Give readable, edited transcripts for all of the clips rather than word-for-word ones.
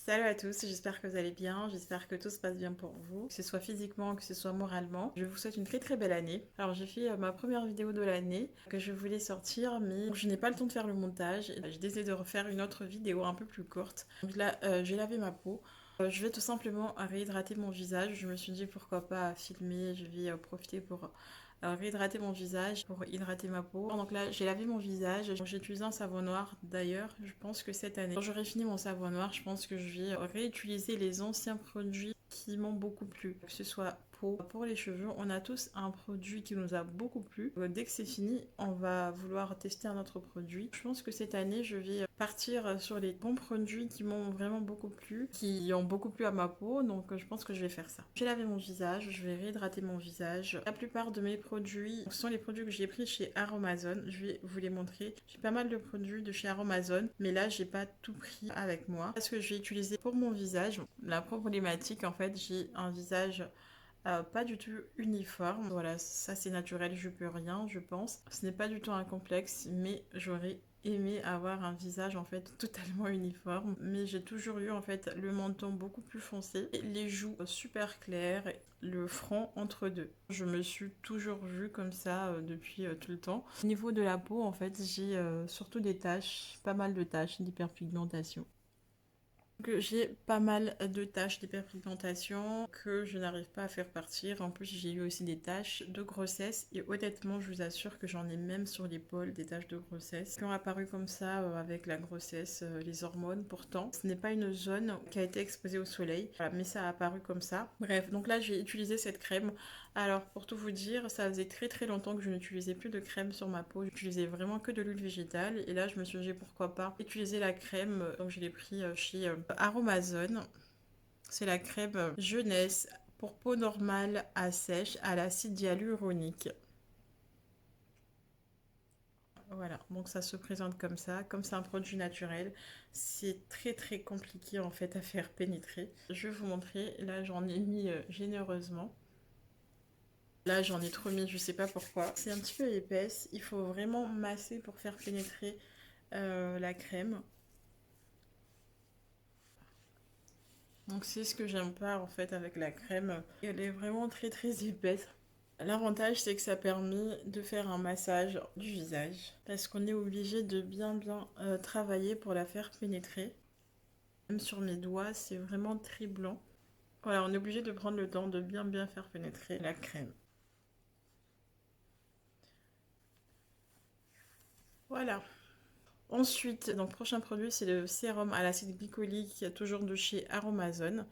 Salut à tous, j'espère que vous allez bien, j'espère que tout se passe bien pour vous, que ce soit physiquement, que ce soit moralement. Je vous souhaite une très très belle année. Alors j'ai fait ma première vidéo de l'année que je voulais sortir, mais je n'ai pas le temps de faire le montage. J'ai décidé de refaire une autre vidéo un peu plus courte. Donc là, j'ai lavé ma peau. Je vais tout simplement réhydrater mon visage. Je me suis dit pourquoi pas filmer, je vais profiter pour réhydrater mon visage, pour hydrater ma peau. Donc là, j'ai lavé mon visage. J'ai utilisé un savon noir d'ailleurs. Je pense que cette année, quand j'aurai fini mon savon noir, je pense que je vais réutiliser les anciens produits qui m'ont beaucoup plu. Que ce soit pour les cheveux, on a tous un produit qui nous a beaucoup plu. Dès que c'est fini, on va vouloir tester un autre produit. Je pense que cette année, je vais partir sur les bons produits qui m'ont vraiment beaucoup plu, qui ont beaucoup plu à ma peau. Donc je pense que je vais faire ça. J'ai lavé mon visage, je vais réhydrater mon visage. La plupart de mes produits sont les produits que j'ai pris chez Aromazone. Je vais vous les montrer. J'ai pas mal de produits de chez Aromazone, mais là, j'ai pas tout pris avec moi. Parce que je vais utiliser pour mon visage. La problématique, en fait, j'ai un visage pas du tout uniforme. Voilà, ça c'est naturel, je peux rien, je pense. Ce n'est pas du tout un complexe, mais j'aurais aimé avoir un visage en fait totalement uniforme. Mais j'ai toujours eu en fait le menton beaucoup plus foncé, et les joues super claires, le front entre deux. Je me suis toujours vue comme ça depuis tout le temps. Au niveau de la peau, en fait, j'ai surtout des taches, pas mal de taches d'hyperpigmentation. Que j'ai pas mal de taches d'hyperpigmentation que je n'arrive pas à faire partir. En plus, j'ai eu aussi des taches de grossesse et honnêtement, je vous assure que j'en ai même sur l'épaule des taches de grossesse qui ont apparu comme ça avec la grossesse, les hormones. Pourtant, ce n'est pas une zone qui a été exposée au soleil, voilà, mais ça a apparu comme ça. Bref, donc là, j'ai utilisé cette crème. Alors, pour tout vous dire, ça faisait très très longtemps que je n'utilisais plus de crème sur ma peau. J'utilisais vraiment que de l'huile végétale. Et là, je me suis dit pourquoi pas utiliser la crème. Donc, je l'ai pris chez Aromazone. C'est la crème jeunesse pour peau normale à sèche à l'acide hyaluronique. Voilà, donc ça se présente comme ça. Comme c'est un produit naturel, c'est très très compliqué en fait à faire pénétrer. Je vais vous montrer. Là, j'en ai mis généreusement. Là, j'en ai trop mis, je sais pas pourquoi. C'est un petit peu épaisse. Il faut vraiment masser pour faire pénétrer la crème. Donc c'est ce que j'aime pas en fait avec la crème. Elle est vraiment très très épaisse. L'avantage c'est que ça permet de faire un massage du visage. Parce qu'on est obligé de bien travailler pour la faire pénétrer. Même sur mes doigts, c'est vraiment très blanc. Voilà, on est obligé de prendre le temps de bien faire pénétrer la crème. Voilà. Ensuite, donc prochain produit, c'est le sérum à l'acide glycolique, toujours de chez Aromazone.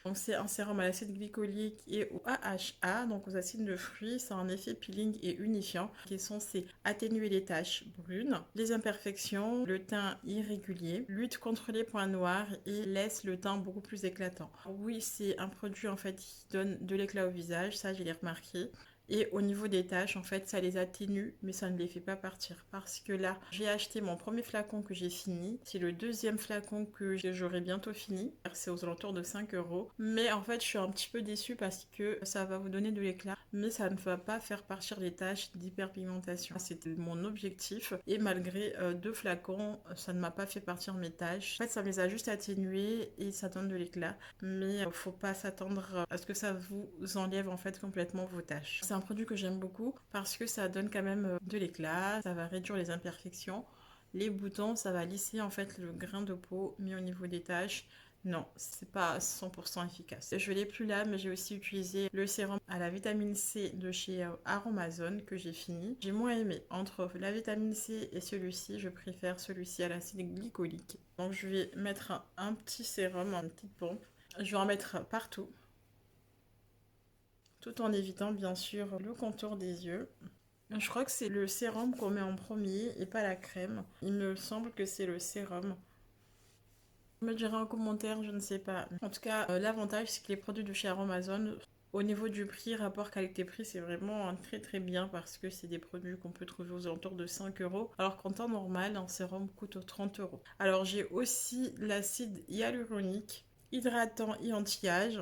Donc c'est un sérum à l'acide glycolique et au AHA, donc aux acides de fruits. Ça a un effet peeling et unifiant qui est censé atténuer les taches brunes, les imperfections, le teint irrégulier, lutte contre les points noirs et laisse le teint beaucoup plus éclatant. Oui, c'est un produit en fait qui donne de l'éclat au visage, ça je l'ai remarqué. Et au niveau des taches, en fait, ça les atténue, mais ça ne les fait pas partir. Parce que là, j'ai acheté mon premier flacon que j'ai fini. C'est le deuxième flacon que j'aurai bientôt fini. C'est aux alentours de 5 euros. Mais en fait, je suis un petit peu déçue parce que ça va vous donner de l'éclat. Mais ça ne va pas faire partir les taches d'hyperpigmentation. C'était mon objectif. Et malgré deux flacons, ça ne m'a pas fait partir mes taches. En fait, ça me les a juste atténuées et ça donne de l'éclat. Mais faut pas s'attendre à ce que ça vous enlève en fait complètement vos taches. C'est un produit que j'aime beaucoup parce que ça donne quand même de l'éclat, ça va réduire les imperfections. Les boutons, ça va lisser en fait le grain de peau, mais au niveau des taches, non, c'est pas 100% efficace. Je l'ai plus là, mais j'ai aussi utilisé le sérum à la vitamine C de chez Aromazone que j'ai fini. J'ai moins aimé. Entre la vitamine C et celui-ci, je préfère celui-ci à l'acide glycolique. Donc je vais mettre un petit sérum, une petite pompe. Je vais en mettre partout, tout en évitant bien sûr le contour des yeux. Je crois que c'est le sérum qu'on met en premier et pas la crème. Il me semble que c'est le sérum. Vous me direz en commentaire, je ne sais pas. En tout cas, l'avantage c'est que les produits de chez Amazon, au niveau du prix, rapport qualité-prix, c'est vraiment très très bien parce que c'est des produits qu'on peut trouver aux alentours de 5 euros, alors qu'en temps normal, un sérum coûte 30 euros. Alors j'ai aussi l'acide hyaluronique, hydratant et anti-âge.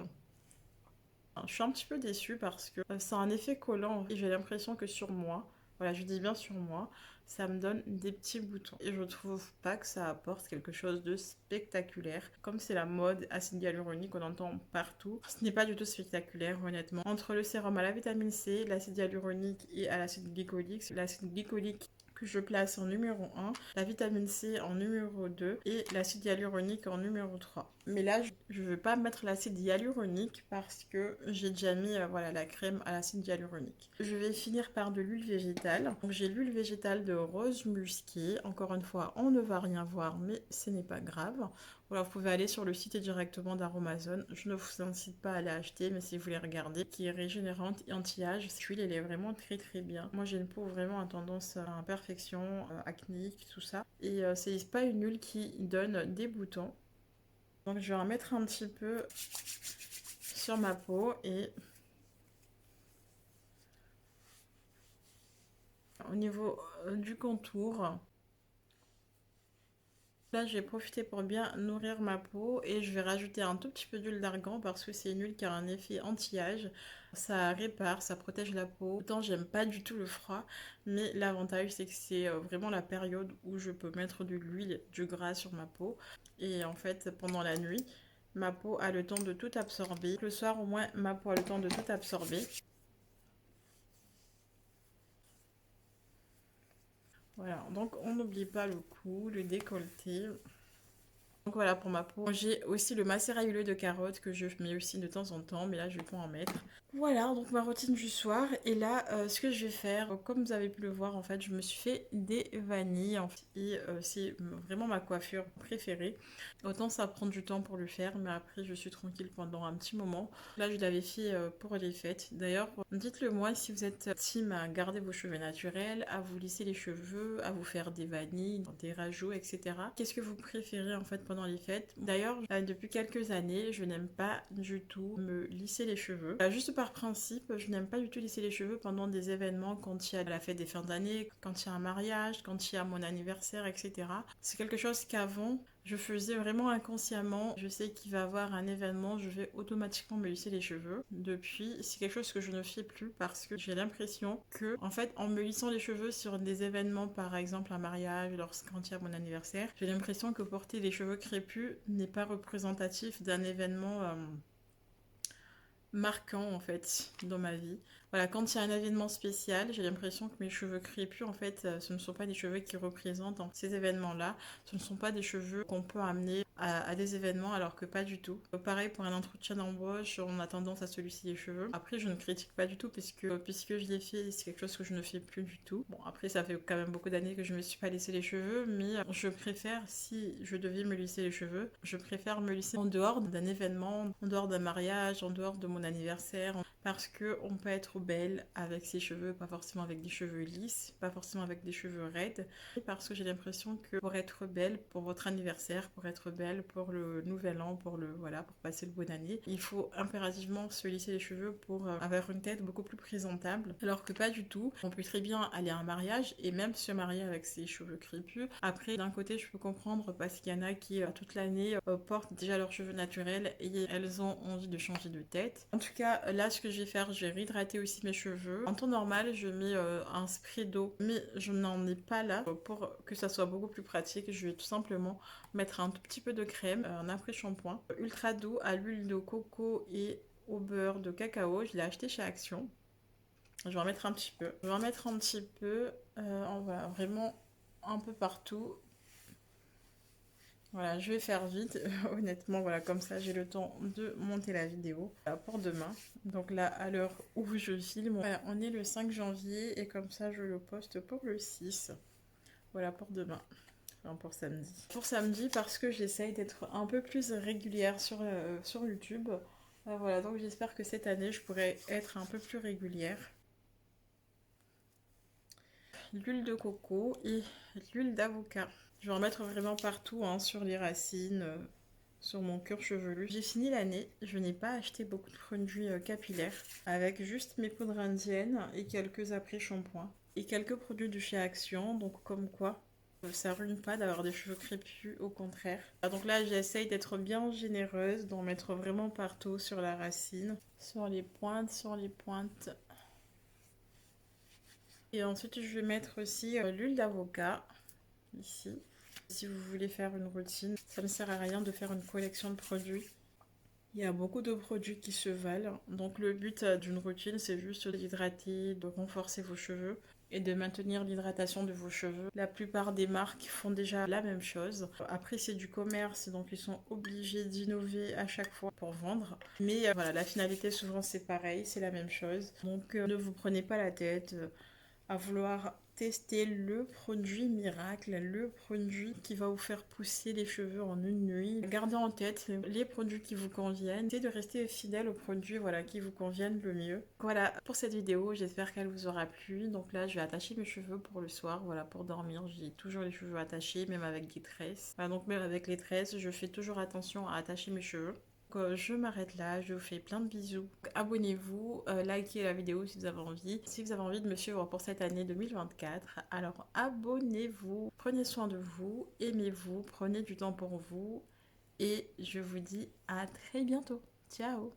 Je suis un petit peu déçue parce que ça a un effet collant et j'ai l'impression que sur moi, voilà, je dis bien sur moi, ça me donne des petits boutons. Et je trouve pas que ça apporte quelque chose de spectaculaire. Comme c'est la mode acide hyaluronique, on entend partout. Ce n'est pas du tout spectaculaire, honnêtement. Entre le sérum à la vitamine C, l'acide hyaluronique et à l'acide glycolique que je place en numéro 1, la vitamine C en numéro 2 et l'acide hyaluronique en numéro 3. Mais là, je ne veux pas mettre l'acide hyaluronique parce que j'ai déjà mis voilà, la crème à l'acide hyaluronique. Je vais finir par de l'huile végétale. Donc j'ai l'huile végétale de rose musquée. Encore une fois, on ne va rien voir, mais ce n'est pas grave. Voilà, vous pouvez aller sur le site directement d'Aromazone. Je ne vous incite pas à l'acheter, mais si vous voulez regarder, qui est régénérante et anti-âge, cette huile, elle est vraiment très très bien. Moi, j'ai une peau vraiment à tendance à imperfection, acnéique, tout ça. Et c'est pas une huile qui donne des boutons. Donc, je vais en mettre un petit peu sur ma peau et au niveau du contour. Là, je vais profiter pour bien nourrir ma peau et je vais rajouter un tout petit peu d'huile d'argan parce que c'est une huile qui a un effet anti-âge. Ça répare, ça protège la peau. Autant j'aime pas du tout le froid, mais l'avantage c'est que c'est vraiment la période où je peux mettre de l'huile, du gras sur ma peau. Et en fait, pendant la nuit, ma peau a le temps de tout absorber. Le soir, au moins, ma peau a le temps de tout absorber. Voilà, donc on n'oublie pas le cou, le décolleté. Donc voilà pour ma peau. J'ai aussi le macérat huileux de carotte que je mets aussi de temps en temps, mais là je vais pas en mettre. Voilà, donc ma routine du soir. Et là, ce que je vais faire, comme vous avez pu le voir, en fait, je me suis fait des vanilles. Et c'est vraiment ma coiffure préférée. Autant ça prend du temps pour le faire, mais après, je suis tranquille pendant un petit moment. Là, je l'avais fait pour les fêtes. D'ailleurs, dites-le moi si vous êtes team à garder vos cheveux naturels, à vous lisser les cheveux, à vous faire des vanilles, des rajouts, etc. Qu'est-ce que vous préférez, en fait, pendant les fêtes? D'ailleurs, depuis quelques années, je n'aime pas du tout me lisser les cheveux. Juste par principe, je n'aime pas du tout lisser les cheveux pendant des événements, quand il y a la fête des fins d'année, quand il y a un mariage, quand il y a mon anniversaire, etc. C'est quelque chose qu'avant, je faisais vraiment inconsciemment. Je sais qu'il va y avoir un événement, je vais automatiquement me lisser les cheveux. Depuis, c'est quelque chose que je ne fais plus parce que j'ai l'impression que, en fait, en me lissant les cheveux sur des événements, par exemple un mariage, quand il y a mon anniversaire, j'ai l'impression que porter les cheveux crépus n'est pas représentatif d'un événement marquant en fait dans ma vie. Voilà, quand il y a un événement spécial, j'ai l'impression que mes cheveux crépus en fait, ce ne sont pas des cheveux qui représentent ces événements-là. Ce ne sont pas des cheveux qu'on peut amener à des événements alors que pas du tout. Pareil pour un entretien d'embauche, on a tendance à se lisser les cheveux. Après, je ne critique pas du tout puisque je l'ai fait, c'est quelque chose que je ne fais plus du tout. Bon, après, ça fait quand même beaucoup d'années que je me suis pas lissé les cheveux, mais je préfère, si je devais me lisser les cheveux, je préfère me lisser en dehors d'un événement, en dehors d'un mariage, en dehors de mon anniversaire, parce que on peut être belle avec ses cheveux, pas forcément avec des cheveux lisses, pas forcément avec des cheveux raides, parce que j'ai l'impression que pour être belle pour votre anniversaire, pour être belle pour le nouvel an, pour passer le bonne année, il faut impérativement se lisser les cheveux pour avoir une tête beaucoup plus présentable, alors que pas du tout. On peut très bien aller à un mariage et même se marier avec ses cheveux crépus. Après, d'un côté, je peux comprendre parce qu'il y en a qui toute l'année portent déjà leurs cheveux naturels et elles ont envie de changer de tête. En tout cas, là, ce que je vais faire, je vais réhydrater aussi mes cheveux. En temps normal, je mets un spray d'eau, mais je n'en ai pas là. Pour que ça soit beaucoup plus pratique, je vais tout simplement mettre un tout petit peu de crème, un après-shampoing, ultra doux à l'huile de coco et au beurre de cacao. Je l'ai acheté chez Action. Je vais en mettre un petit peu. Je vais en mettre un petit peu, on va vraiment un peu partout. Voilà, je vais faire vite, honnêtement, voilà, comme ça j'ai le temps de monter la vidéo pour demain. Donc là, à l'heure où je filme, voilà, on est le 5 janvier et comme ça je le poste pour le 6. Voilà pour demain, enfin pour samedi. Pour samedi parce que j'essaye d'être un peu plus régulière sur YouTube. Voilà, donc j'espère que cette année je pourrai être un peu plus régulière. L'huile de coco et l'huile d'avocat. Je vais en mettre vraiment partout, hein, sur les racines, sur mon cuir chevelu. J'ai fini l'année, je n'ai pas acheté beaucoup de produits capillaires, avec juste mes poudres indiennes et quelques après-shampoings. Et quelques produits de chez Action, donc comme quoi ça ruine pas d'avoir des cheveux crépus, au contraire. Donc là, j'essaye d'être bien généreuse, d'en mettre vraiment partout sur la racine, sur les pointes, Et ensuite, je vais mettre aussi l'huile d'avocat ici. Si vous voulez faire une routine, ça ne sert à rien de faire une collection de produits. Il y a beaucoup de produits qui se valent. Donc le but d'une routine, c'est juste d'hydrater, de renforcer vos cheveux et de maintenir l'hydratation de vos cheveux. La plupart des marques font déjà la même chose. Après, c'est du commerce, donc ils sont obligés d'innover à chaque fois pour vendre. Mais voilà, la finalité, souvent, c'est pareil, c'est la même chose. Donc ne vous prenez pas la tête à vouloir tester le produit miracle, le produit qui va vous faire pousser les cheveux en une nuit. Gardez en tête les produits qui vous conviennent. Essayez de rester fidèle aux produits qui vous conviennent le mieux. Voilà pour cette vidéo, j'espère qu'elle vous aura plu. Donc là, je vais attacher mes cheveux pour le soir, voilà, pour dormir. J'ai toujours les cheveux attachés, même avec des tresses. Voilà, donc même avec les tresses, je fais toujours attention à attacher mes cheveux. Je m'arrête là, je vous fais plein de bisous. Abonnez-vous, likez la vidéo si vous avez envie. Si vous avez envie de me suivre pour cette année 2024, alors abonnez-vous. Prenez soin de vous, aimez-vous, prenez du temps pour vous. Et je vous dis à très bientôt. Ciao!